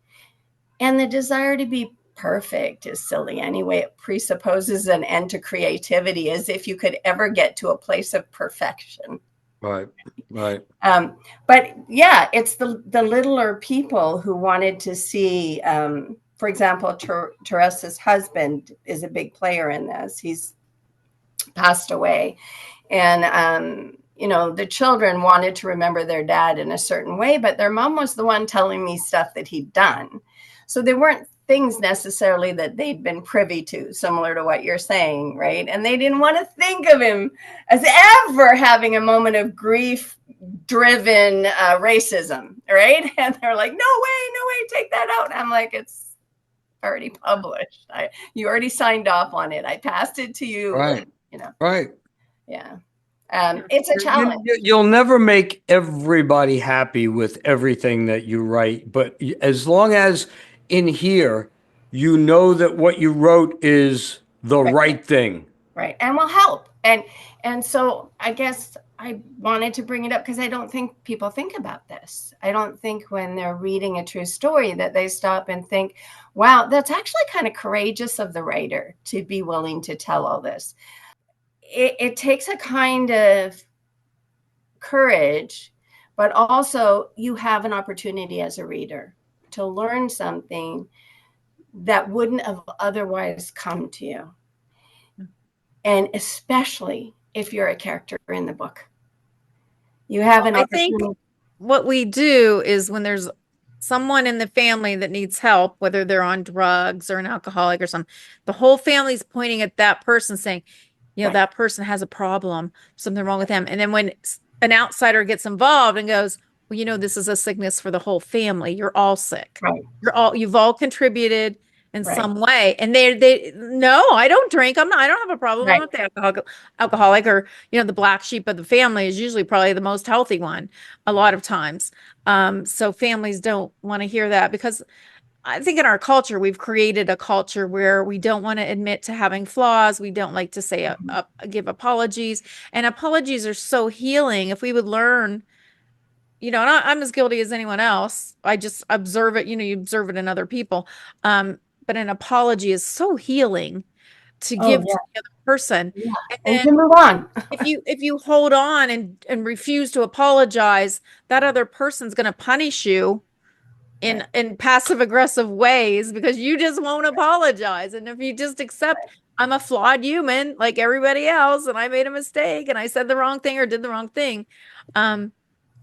C: And the desire to be perfect is silly anyway. It presupposes an end to creativity, as if you could ever get to a place of perfection.
B: right, right,
C: But yeah, it's the littler people who wanted to see, for example, Teresa's husband is a big player in this. He's passed away. And, the children wanted to remember their dad in a certain way, but their mom was the one telling me stuff that he'd done. So they weren't things necessarily that they'd been privy to, similar to what you're saying, right? And they didn't want to think of him as ever having a moment of grief driven racism, right? And they're like, no way, take that out. And I'm like, it's already published. You already signed off on it. I passed it to you.
B: right, right.
C: Yeah. It's a challenge.
B: You'll never make everybody happy with everything that you write, but as long as in here you know that what you wrote is the
C: Right.
B: right thing.
C: Right. And will help. And so I guess I wanted to bring it up because I don't think people think about this. I don't think when they're reading a true story that they stop and think, wow, that's actually kind of courageous of the writer to be willing to tell all this. It takes a kind of courage, but also you have an opportunity as a reader to learn something that wouldn't have otherwise come to you. And especially if you're a character in the book, you have an
A: I think
C: opportunity.
A: what we do is when there's someone in the family that needs help, whether they're on drugs or an alcoholic or something, the whole family's pointing at that person saying,
C: Right.
A: that person has a problem, something wrong with them. And then when an outsider gets involved and goes, well, this is a sickness for the whole family. You're all sick.
C: Right.
A: You've all contributed. in
C: Right.
A: some way. And they no, I don't drink. I don't have a problem. I'm
C: Right.
A: not the alcoholic, or, the black sheep of the family is usually probably the most healthy one a lot of times. So families don't want to hear that, because I think in our culture, we've created a culture where we don't want to admit to having flaws. We don't like to say, give apologies. And apologies are so healing. If we would learn, and I'm as guilty as anyone else. I just observe it, you observe it in other people. But an apology is so healing to
C: Oh,
A: give
C: yeah.
A: to the other person.
C: Yeah.
A: And
C: And
A: then
C: to move on.
A: if you hold on and refuse to apologize, that other person's going to punish you in
C: Right.
A: in passive aggressive ways, because you just won't apologize. And if you just accept, I'm a flawed human like everybody else, and I made a mistake, and I said the wrong thing or did the wrong thing. um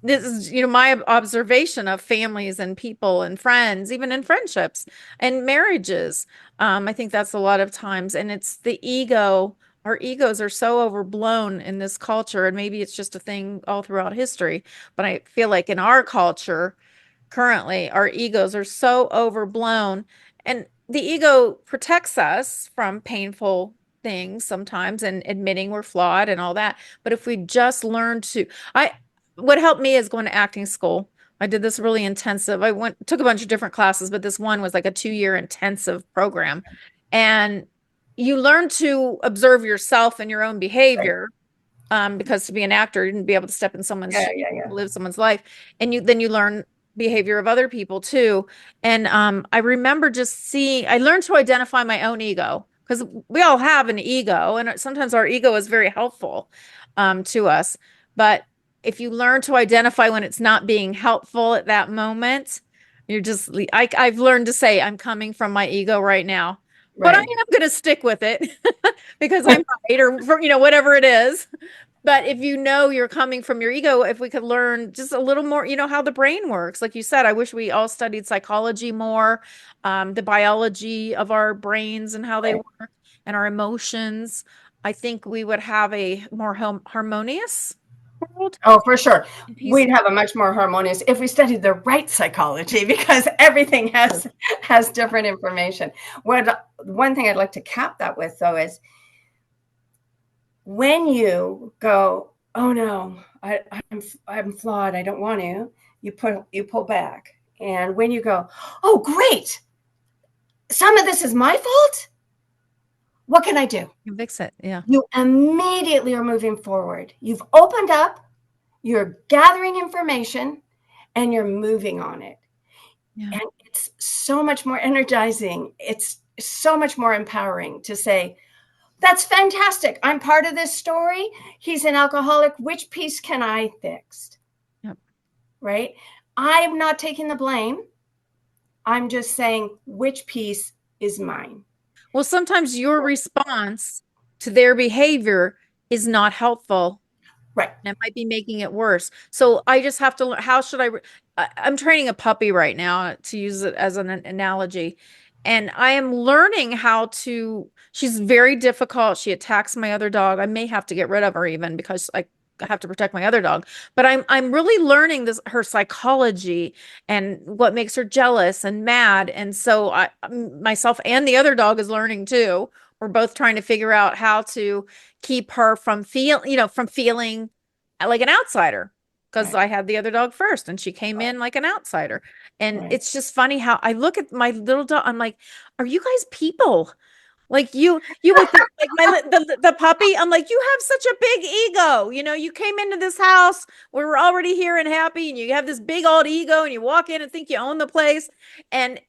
A: this is, my observation of families and people and friends, even in friendships and marriages. I think that's a lot of times, and it's the ego. Our egos are so overblown in this culture, and maybe it's just a thing all throughout history, but I feel like in our culture currently, our egos are so overblown, and the ego protects us from painful things sometimes, and admitting we're flawed and all that. But if we just learn to, I, what helped me is going to acting school. I did this really intensive. Took a bunch of different classes, but this one was like a 2-year intensive program. And you learn to observe yourself and your own
C: Right.
A: behavior, because to be an actor, you didn't be able to step in someone's
C: Yeah,
A: shoes,
C: yeah, yeah.
A: live someone's life, and then you learn behavior of other people too. And I remember just seeing, I learned to identify my own ego, because we all have an ego, and sometimes our ego is very helpful to us. But if you learn to identify when it's not being helpful at that moment, I've learned to say, I'm coming from my ego right now, but I
C: Right.
A: am going to stick with it because I'm right, or whatever it is. But if you're coming from your ego, if we could learn just a little more, how the brain works. Like you said, I wish we all studied psychology more, the biology of our brains and how they
C: Right.
A: work, and our emotions. I think we would have a more harmonious world
C: Oh, for sure.
A: and
C: We'd
A: peaceful.
C: have a much more harmonious if we studied the right psychology, because everything has different information. One thing I'd like to cap that with, though, is when you go, oh no, I'm flawed, I don't want to, you pull back. And when you go, oh great, some of this is my fault, what can I do?
A: You can fix it. Yeah.
C: You immediately are moving forward. You've opened up, you're gathering information, and you're moving on it.
A: Yeah.
C: And it's so much more energizing. It's so much more empowering to say, that's fantastic. I'm part of this story. He's an alcoholic. Which piece can I fix?
A: Yep.
C: Right? I'm not taking the blame. I'm just saying, which piece is mine?
A: Well, sometimes your response to their behavior is not helpful,
C: Right.
A: and it might be making it worse. So I just have to learn, how should I'm training a puppy right now, to use it as an analogy. And I am learning she's very difficult. She attacks my other dog. I may have to get rid of her even, because I have to protect my other dog. But I'm really learning her psychology, and what makes her jealous and mad. And so myself and the other dog is learning too. We're both trying to figure out how to keep her from feeling like an outsider, because
C: Right.
A: I had the other dog first, and she came in like an outsider. And
C: Right.
A: it's just funny how I look at my little dog. I'm like, are you guys people? Like, you would think, like, the puppy. I'm like, you have such a big ego. You came into this house. We were already here and happy, and you have this big old ego, and you walk in and think you own the place. And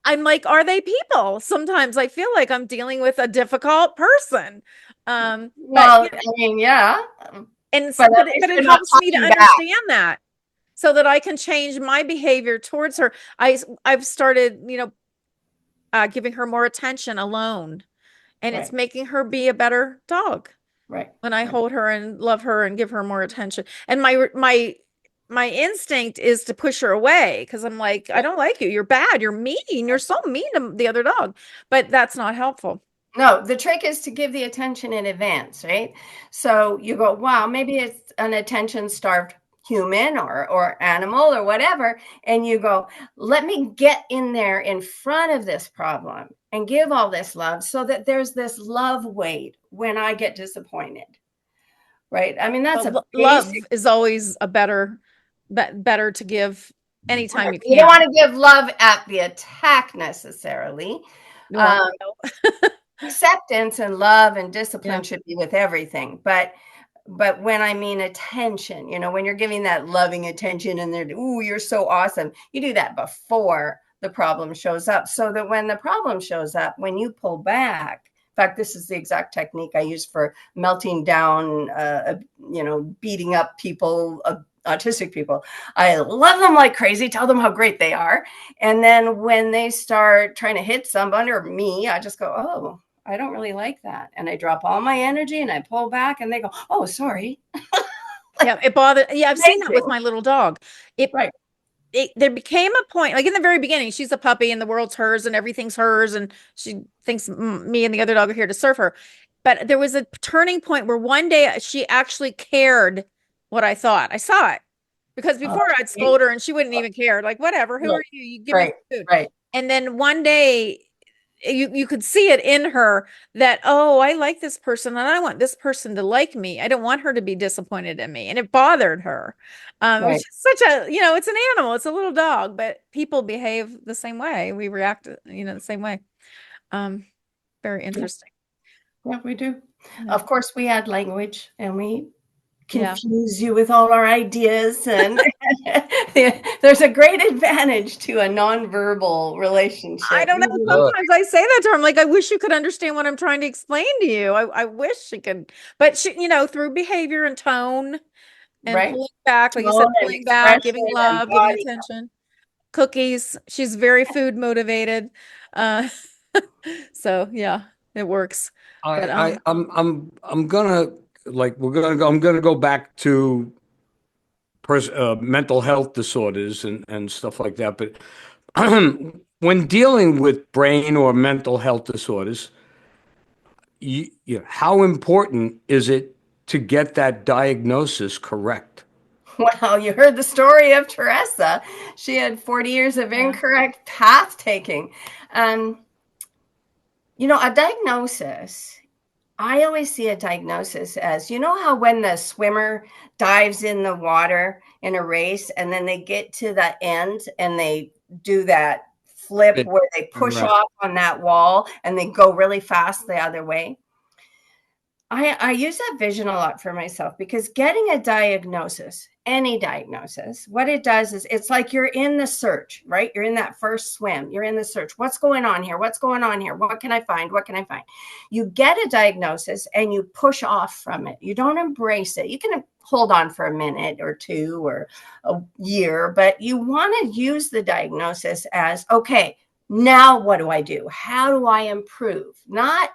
A: I'm like, are they people? Sometimes I feel like I'm dealing with a difficult person. But
C: Well, I mean, yeah,
A: and
C: but at
A: but
C: least
A: it
C: you're not
A: helps me to
C: talking back.
A: understand that, so that I can change my behavior towards her. I've started, giving her more attention alone, and it's
C: Right.
A: making her be a better dog
C: Right.
A: when I
C: Right.
A: hold her and love her and give her more attention. And my instinct is to push her away, because I'm like, I
C: Right.
A: don't like you. You're bad. You're mean. You're so mean to the other dog. But that's not helpful.
C: No, the trick is to give the attention in advance, right? So you go, wow, maybe it's an attention starved human or animal or whatever, and you go, let me get in there in front of this problem and give all this love so that there's this love weight when I get disappointed. Right? I mean, that's a
A: Love
C: basic.
A: is always a better to give anytime you
C: You don't
A: can.
C: want to give love at the attack necessarily.
A: Well,
C: Um,
A: no.
C: Acceptance and love and
A: Yeah.
C: discipline should be with everything, but when I mean attention, when you're giving that loving attention and they're, ooh, you're so awesome, you do that before the problem shows up, so that when the problem shows up, when you pull back. In fact, this is the exact technique I use for melting down, beating up people, autistic people. I love them like crazy, tell them how great they are, and then when they start trying to hit somebody or me, I just go, oh, I don't really like that. And I drop all my energy and I pull back and they go, oh, sorry.
A: Yeah, it bothered. Yeah, I've seen
C: Thank
A: that with
C: you.
A: my little dog. It,
C: Right.
A: there became a point, like in the very beginning, she's a puppy and the world's hers and everything's hers, and she thinks me and the other dog are here to serve her. But there was a turning point where one day she actually cared what I thought. I saw it because
C: Oh,
A: before I'd scold her and she wouldn't even care. Like, whatever, who
C: right.
A: are you? You give me
C: Right.
A: the food.
C: Right.
A: And then one day you could see it in her that, oh, I like this person and I want this person to like me. I don't want her to be disappointed in me. And it bothered her. It was
C: Right.
A: just such a, it's an animal, it's a little dog, but people behave the same way. We react, the same way. Um, Very
C: Yeah.
A: interesting.
C: Yeah, we do.
A: Yeah.
C: Of course, we add language and we
A: Yeah.
C: confuse you with all our ideas. And there's a great advantage to a nonverbal
A: I
C: relationship.
A: don't know.
C: You really-
A: Sometimes I say that to her. I'm like, I wish you could understand what I'm trying to explain to you. I wish she could, but she, through behavior and tone and
C: Right.
A: pulling back, like you said,
C: Tone and
A: pulling back,
C: expression
A: giving
C: and
A: love, giving
C: body.
A: attention. Cookies. She's very food motivated. Uh, so yeah, it works. But
B: I'm gonna like we're gonna go. I'm gonna go back to mental health disorders and stuff like that. But when dealing with brain or mental health disorders, how important is it to get that diagnosis correct?
C: Well, you heard the story of Teresa. She had 40 years of
A: yeah,
C: incorrect path taking. Um, a diagnosis, I always see a diagnosis as, how when the swimmer dives in the water in a race and then they get to the end and they do that flip
B: It,
C: where they push
B: right.
C: off on that wall and they go really fast the other way. I use that vision a lot for myself because getting a diagnosis, any diagnosis, what it does is it's like you're in the search, right? You're in that first swim. You're in the search. What's going on here? What's going on here? What can I find? What can I find? You get a diagnosis and you push off from it. You don't embrace it. You can hold on for a minute or two or a year, but you want to use the diagnosis as, okay, now what do I do? How do I improve? Not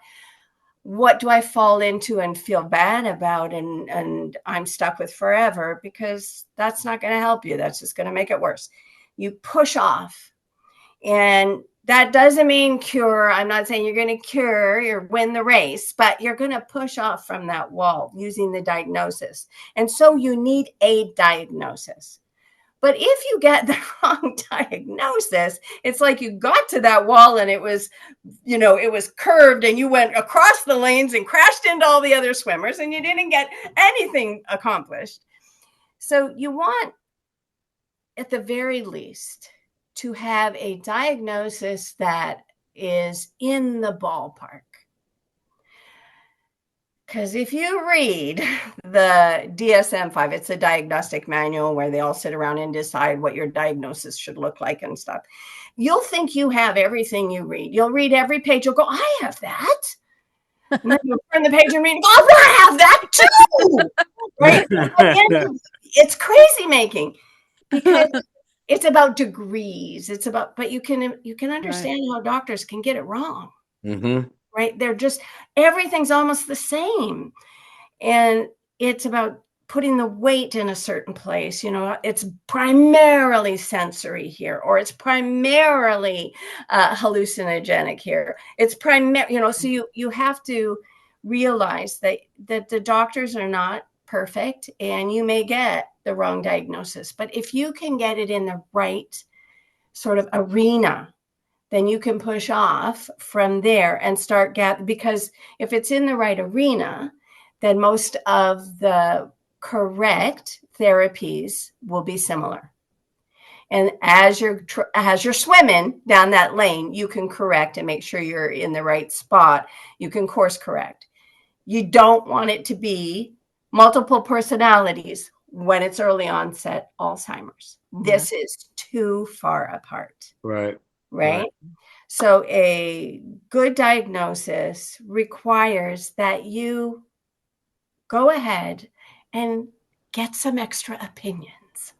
C: what do I fall into and feel bad about and I'm stuck with forever, because that's not going to help you. That's just going to make it worse. You push off. And that doesn't mean cure. I'm not saying you're going to cure or win the race, but you're going to push off from that wall using the diagnosis. And so you need a diagnosis. But if you get the wrong diagnosis, it's like you got to that wall and it was curved and you went across the lanes and crashed into all the other swimmers and you didn't get anything accomplished. So you want, at the very least, to have a diagnosis that is in the ballpark. Because if you read the DSM-5, it's a diagnostic manual where they all sit around and decide what your diagnosis should look like and stuff. You'll think you have everything you read. You'll read every page. You'll go, I have that. And then you'll turn the page and read, oh, I have that too. Right? It's crazy making because it's about degrees. It's about, but you can understand how doctors can get it wrong.
B: Mm-hmm.
C: Right? They're just, everything's almost the same. And it's about putting the weight in a certain place. It's primarily sensory here, or it's primarily hallucinogenic here. It's so you have to realize that the doctors are not perfect, and you may get the wrong diagnosis. But if you can get it in the right sort of arena, then you can push off from there and start because if it's in the right arena, then most of the correct therapies will be similar. And as you're swimming down that lane, you can correct and make sure you're in the right spot. You can course correct. You don't want it to be multiple personalities when it's early onset Alzheimer's. This is too far apart.
B: Right.
C: Right? So a good diagnosis requires that you go ahead and get some extra opinions,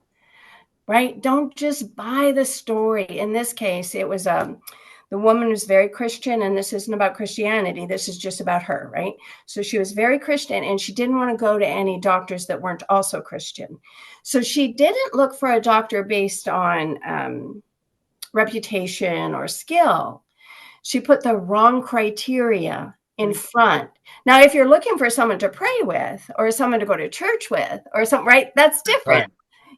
C: right? Don't just buy the story. In this case, it was the woman was very Christian, and this isn't about Christianity. This is just about her, right? So she was very Christian, and she didn't want to go to any doctors that weren't also Christian. So she didn't look for a doctor based on reputation or skill. She put the wrong criteria in front. Now, if you're looking for someone to pray with or someone to go to church with or something, right, that's different. Right.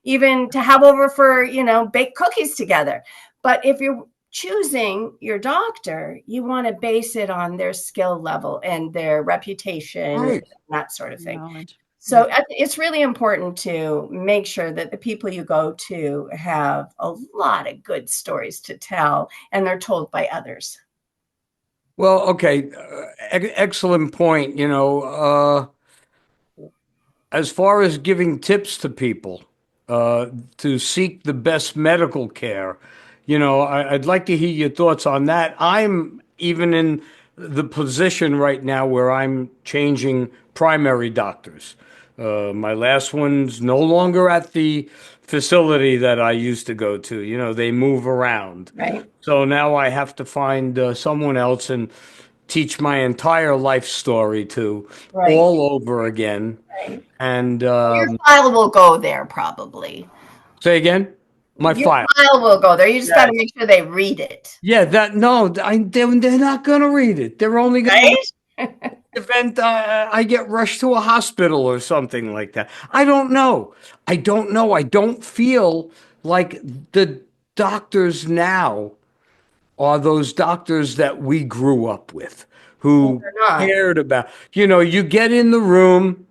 C: Even to have over for, bake cookies together. But if you're choosing your doctor, you want to base it on their skill level and their reputation, right, and that sort of thing. Knowledge. So it's really important to make sure that the people you go to have a lot of good stories to tell, and they're told by others.
B: Well, okay, excellent point. As far as giving tips to people to seek the best medical care, I'd like to hear your thoughts on that. I'm even in the position right now where I'm changing primary doctors. My last one's no longer at the facility that I used to go to. They move around.
C: Right.
B: So now I have to find someone else and teach my entire life story to all over again.
C: Right.
B: And
C: your file will go there probably.
B: Say again? My
C: your file will go there. You just got to make sure they read it.
B: Yeah, they're not going to read it. They're only going to event I get rushed to a hospital or something like that. I don't know. I don't feel like the doctors now are those doctors that we grew up with who cared about. You get in the room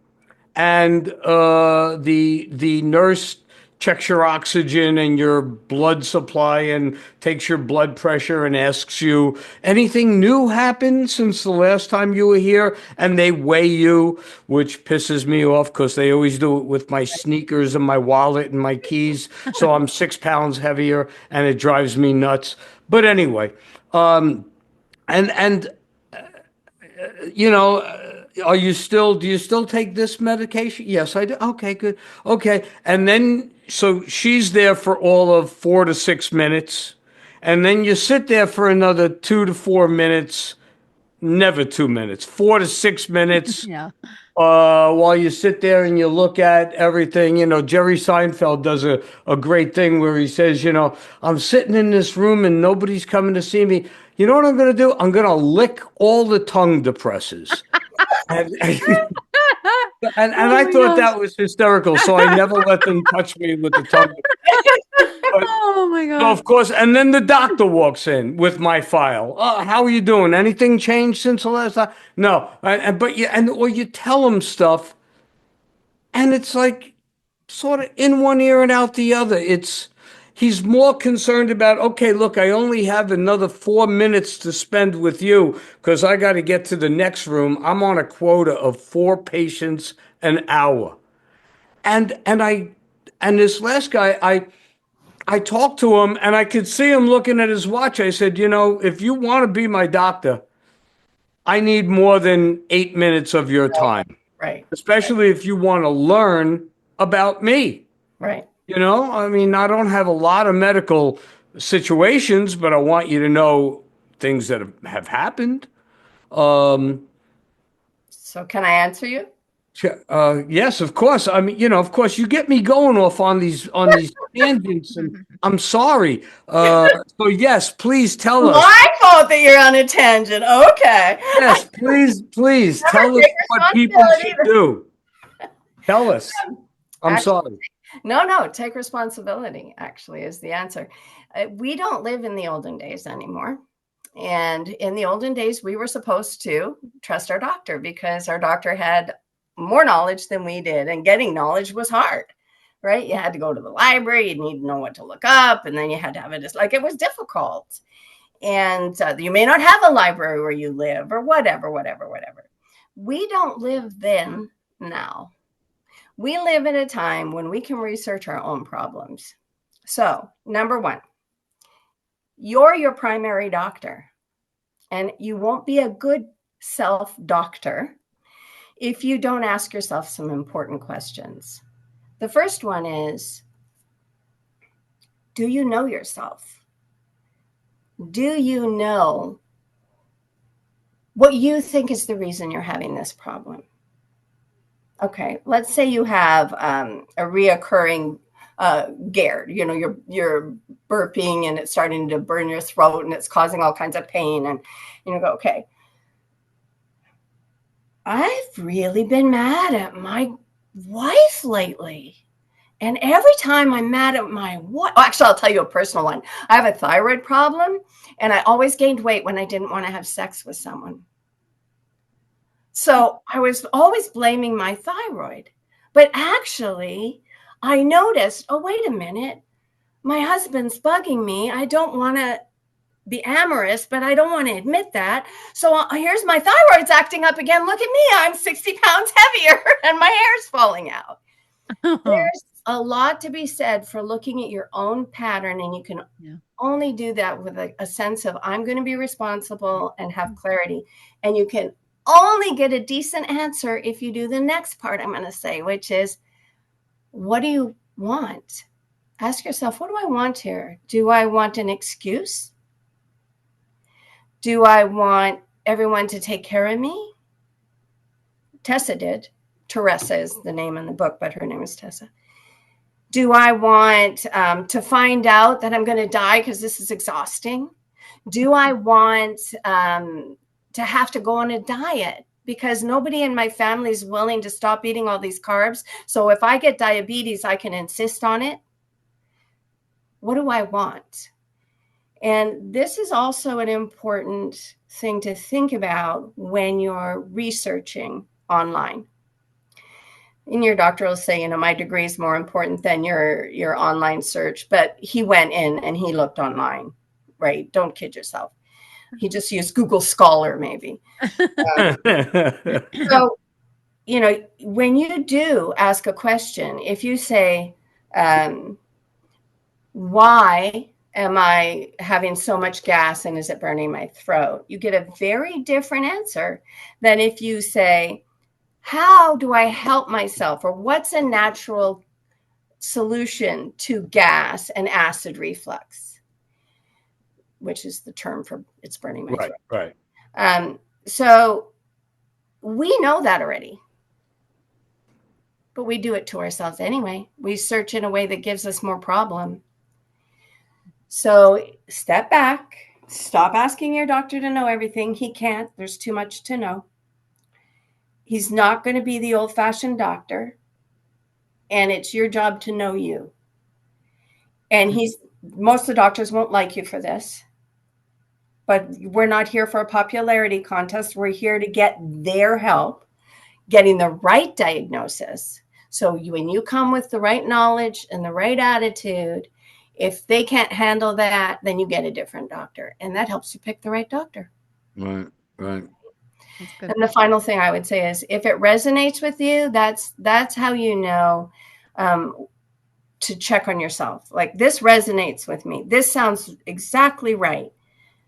B: and the nurse checks your oxygen and your blood supply and takes your blood pressure and asks you, anything new happened since the last time you were here? And they weigh you, which pisses me off because they always do it with my sneakers and my wallet and my keys. So I'm 6 pounds heavier and it drives me nuts. But anyway, do you still take this medication? Yes, I do. Okay, good. Okay. And then, so she's there for all of 4 to 6 minutes. And then you sit there for another 2 to 4 minutes, never 2 minutes, 4 to 6 minutes.
A: Yeah.
B: While you sit there and you look at everything. Jerry Seinfeld does a great thing where he says, I'm sitting in this room and nobody's coming to see me. You know what I'm going to do? I'm going to lick all the tongue depressors. And I thought that was hysterical, so I never let them touch me with the tongue.
A: Oh my God.
B: So of course, and then the doctor walks in with my file. How are you doing? Anything changed since the last time? No. Or you tell him stuff, and it's like sort of in one ear and out the other. He's more concerned about, okay, look, I only have another 4 minutes to spend with you because I got to get to the next room. I'm on a quota of 4 patients an hour. And this last guy, I talked to him and I could see him looking at his watch. I said, if you want to be my doctor, I need more than 8 minutes of your time.
C: Right.
B: Especially if you want to learn about me.
C: Right.
B: I don't have a lot of medical situations, but I want you to know things that have happened.
C: So can I answer you?
B: Yes, of course. Of course, you get me going off on these tangents, and I'm sorry. So yes, please tell us.
C: My fault that you're on a tangent. Okay.
B: Yes, please tell us what people should do. Tell us. I'm
C: Actually,
B: sorry.
C: no, take responsibility, actually, is the answer. We don't live in the olden days anymore. And in the olden days, we were supposed to trust our doctor because our doctor had more knowledge than we did. And getting knowledge was hard, right? You had to go to the library, you need to know what to look up, and then you had to have it. Like, it was difficult. And you may not have a library where you live or whatever. We don't live then now. We live in a time when we can research our own problems. So, number one, you're your primary doctor, and you won't be a good self-doctor if you don't ask yourself some important questions. The first one is, do you know yourself? Do you know what you think is the reason you're having this problem? Okay, let's say you have a reoccurring GERD. You know, you're burping and it's starting to burn your throat and it's causing all kinds of pain. And you go, okay, I've really been mad at my wife lately. And every time I'm mad at my wife, actually, I'll tell you a personal one. I have a thyroid problem, and I always gained weight when I didn't want to have sex with someone. So I was always blaming my thyroid. But actually, I noticed, oh, wait a minute, my husband's bugging me. I don't want to be amorous, but I don't want to admit that. So here's my thyroid's acting up again. Look at me. I'm 60 pounds heavier and my hair's falling out. There's a lot to be said for looking at your own pattern, and you can only do that with a sense of, I'm going to be responsible and have clarity. And you can only get a decent answer if you do the next part I'm going to say, which is, what do you want? Ask yourself, what do I want here? Do I want an excuse? Do I want everyone to take care of me? Tessa did. Teresa is the name in the book, but her name is Tessa. Do I want to find out that I'm going to die because this is exhausting? Do I want to have to go on a diet because nobody in my family is willing to stop eating all these carbs? So if I get diabetes, I can insist on it. What do I want? And this is also an important thing to think about when you're researching online. And your doctor will say, you know, my degree is more important than your online search. But he went in and he looked online, right? Don't kid yourself. He just used Google Scholar, maybe. So, you know, when you do ask a question, if you say, why am I having so much gas and is it burning my throat? You get a very different answer than if you say, how do I help myself? Or what's a natural solution to gas and acid reflux, which is the term for it's burning my throat.
B: Right.
C: So we know that already, but we do it to ourselves anyway. We search in a way that gives us more problem. So step back, stop asking your doctor to know everything. He can't. There's too much to know. He's not going to be the old-fashioned doctor, and it's your job to know you. And most of the doctors won't like you for this, but we're not here for a popularity contest. We're here to get their help, getting the right diagnosis. So when you come with the right knowledge and the right attitude, if they can't handle that, then you get a different doctor, and that helps you pick the right doctor.
B: Right.
C: And the final thing I would say is, if it resonates with you, that's how you know to check on yourself. Like, this resonates with me. This sounds exactly right.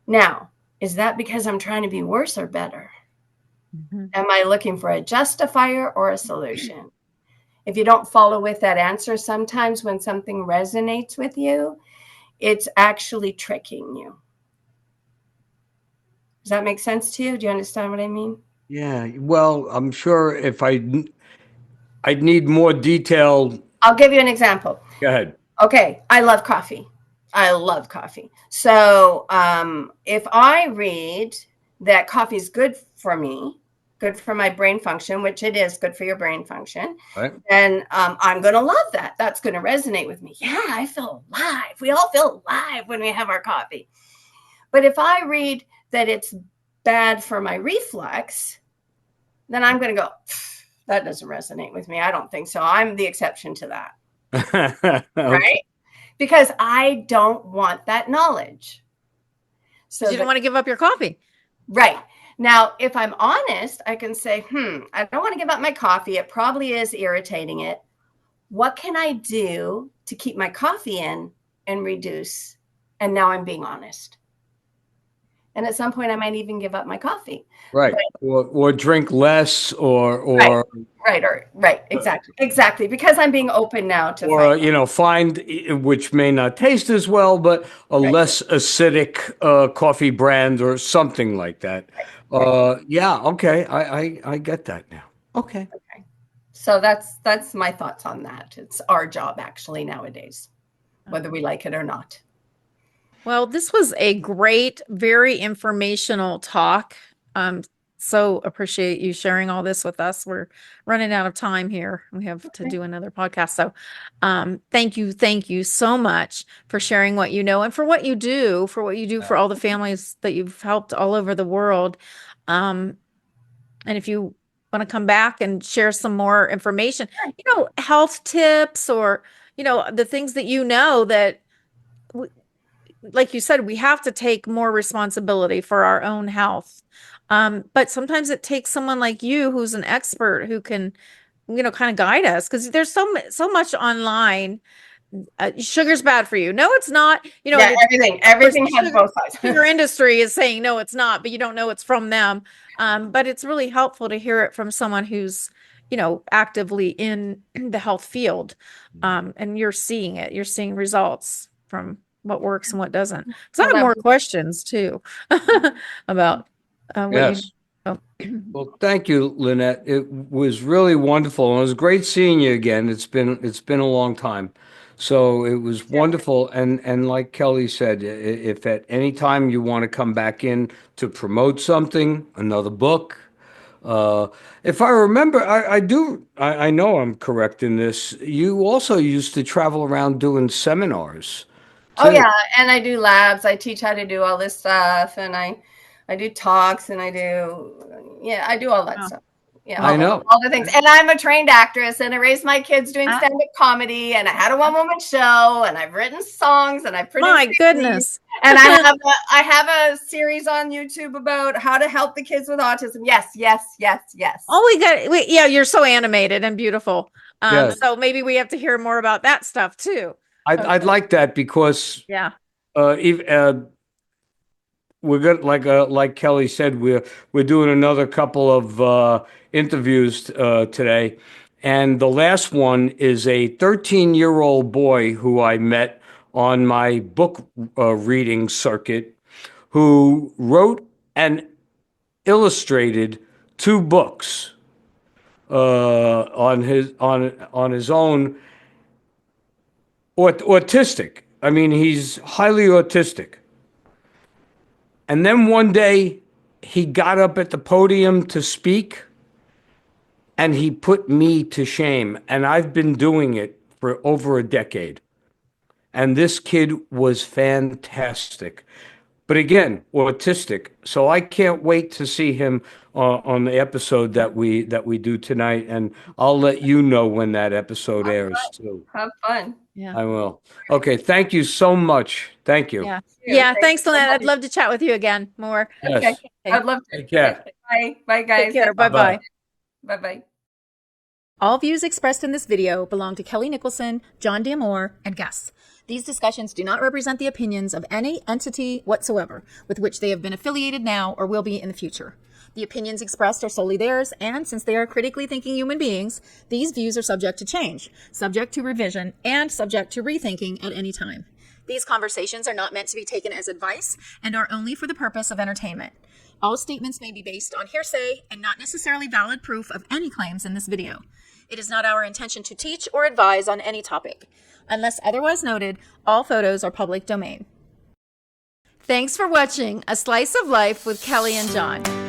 C: Now, is that because I'm trying to be worse or better? Mm-hmm. Am I looking for a justifier or a solution? If you don't follow with that answer, sometimes when something resonates with you, it's actually tricking you. Does that make sense to you? Do you understand what I mean?
B: Yeah. Well, I'm sure if I'd need more detail.
C: I'll give you an example.
B: Go ahead.
C: Okay. I love coffee. So if I read that coffee is good for me, good for my brain function, which it is good for your brain function,
B: Right.
C: then I'm going to love that. That's going to resonate with me. Yeah, I feel alive. We all feel alive when we have our coffee. But if I read that it's bad for my reflux, then I'm going to go, that doesn't resonate with me. I don't think so. I'm the exception to that. Right? Because I don't want that knowledge.
A: So you don't want to give up your coffee.
C: Right. Now, if I'm honest, I can say, I don't want to give up my coffee. It probably is irritating it. What can I do to keep my coffee in and reduce? And now I'm being honest. And at some point, I might even give up my coffee.
B: Right. Or drink less
C: Right. Exactly. Because I'm being open now to
B: find which may not taste as well, but a less acidic coffee brand or something like that. Yeah. Okay. I get that now. Okay.
C: So that's my thoughts on that. It's our job actually nowadays, whether we like it or not.
A: Well, this was a great, very informational talk. So appreciate you sharing all this with us. We're running out of time here. We have to do another podcast. So thank you so much for sharing what you know and for what you do, for all the families that you've helped all over the world. And if you want to come back and share some more information, health tips or, the things that that like you said, we have to take more responsibility for our own health. But sometimes it takes someone like you who's an expert who can, kind of guide us because there's so much online. Sugar's bad for you. No, it's not.
C: Everything has both sides.
A: Sugar industry is saying no, it's not, but you don't know it's from them. But it's really helpful to hear it from someone who's, actively in the health field. And you're seeing it. You're seeing results from what works and what doesn't. So I have more questions too about what
B: yes. Well, thank you, Lynette. It was really wonderful. And it was great seeing you again. It's been a long time. So it was wonderful. And like Kelly said, if at any time you want to come back in to promote something, another book, if I remember, I know I'm correct in this. You also used to travel around doing seminars.
C: Oh yeah, and I do labs. I teach how to do all this stuff, and I do talks, and I do all that stuff. Yeah,
B: I know
C: all the things. And I'm a trained actress, and I raised my kids doing stand-up comedy, and I had a one-woman show, and I've written songs, and I've produced.
A: My goodness!
C: And I have a series on YouTube about how to help the kids with autism. Yes.
A: Oh, you're so animated and beautiful. So maybe we have to hear more about that stuff too.
B: I'd like that because we're good. Like Kelly said, we're doing another couple of interviews today, and the last one is a 13-year-old boy who I met on my book reading circuit, who wrote and illustrated 2 books on his own. Autistic. I mean, he's highly autistic. And then one day he got up at the podium to speak and he put me to shame. And I've been doing it for over a decade. And this kid was fantastic. But again, autistic. So I can't wait to see him on the episode that we do tonight. And I'll let you know when that episode airs too.
C: Have fun.
A: Yeah,
B: I will. Okay. Thank you so much. Thank you.
A: Yeah. Thanks, Lynette. I'd love to chat with you again more.
B: Yes.
C: Okay. I'd love to.
B: Take care.
C: Bye, guys.
A: Take care. Bye.
C: Bye.
A: All views expressed in this video belong to Kelly Nicholson, John D'Amore, and guests. These discussions do not represent the opinions of any entity whatsoever with which they have been affiliated now or will be in the future. The opinions expressed are solely theirs, and since they are critically thinking human beings, these views are subject to change, subject to revision, and subject to rethinking at any time. These conversations are not meant to be taken as advice and are only for the purpose of entertainment. All statements may be based on hearsay and not necessarily valid proof of any claims in this video. It is not our intention to teach or advise on any topic. Unless otherwise noted, all photos are public domain. Thanks for watching A Slice of Life with Kelly and John.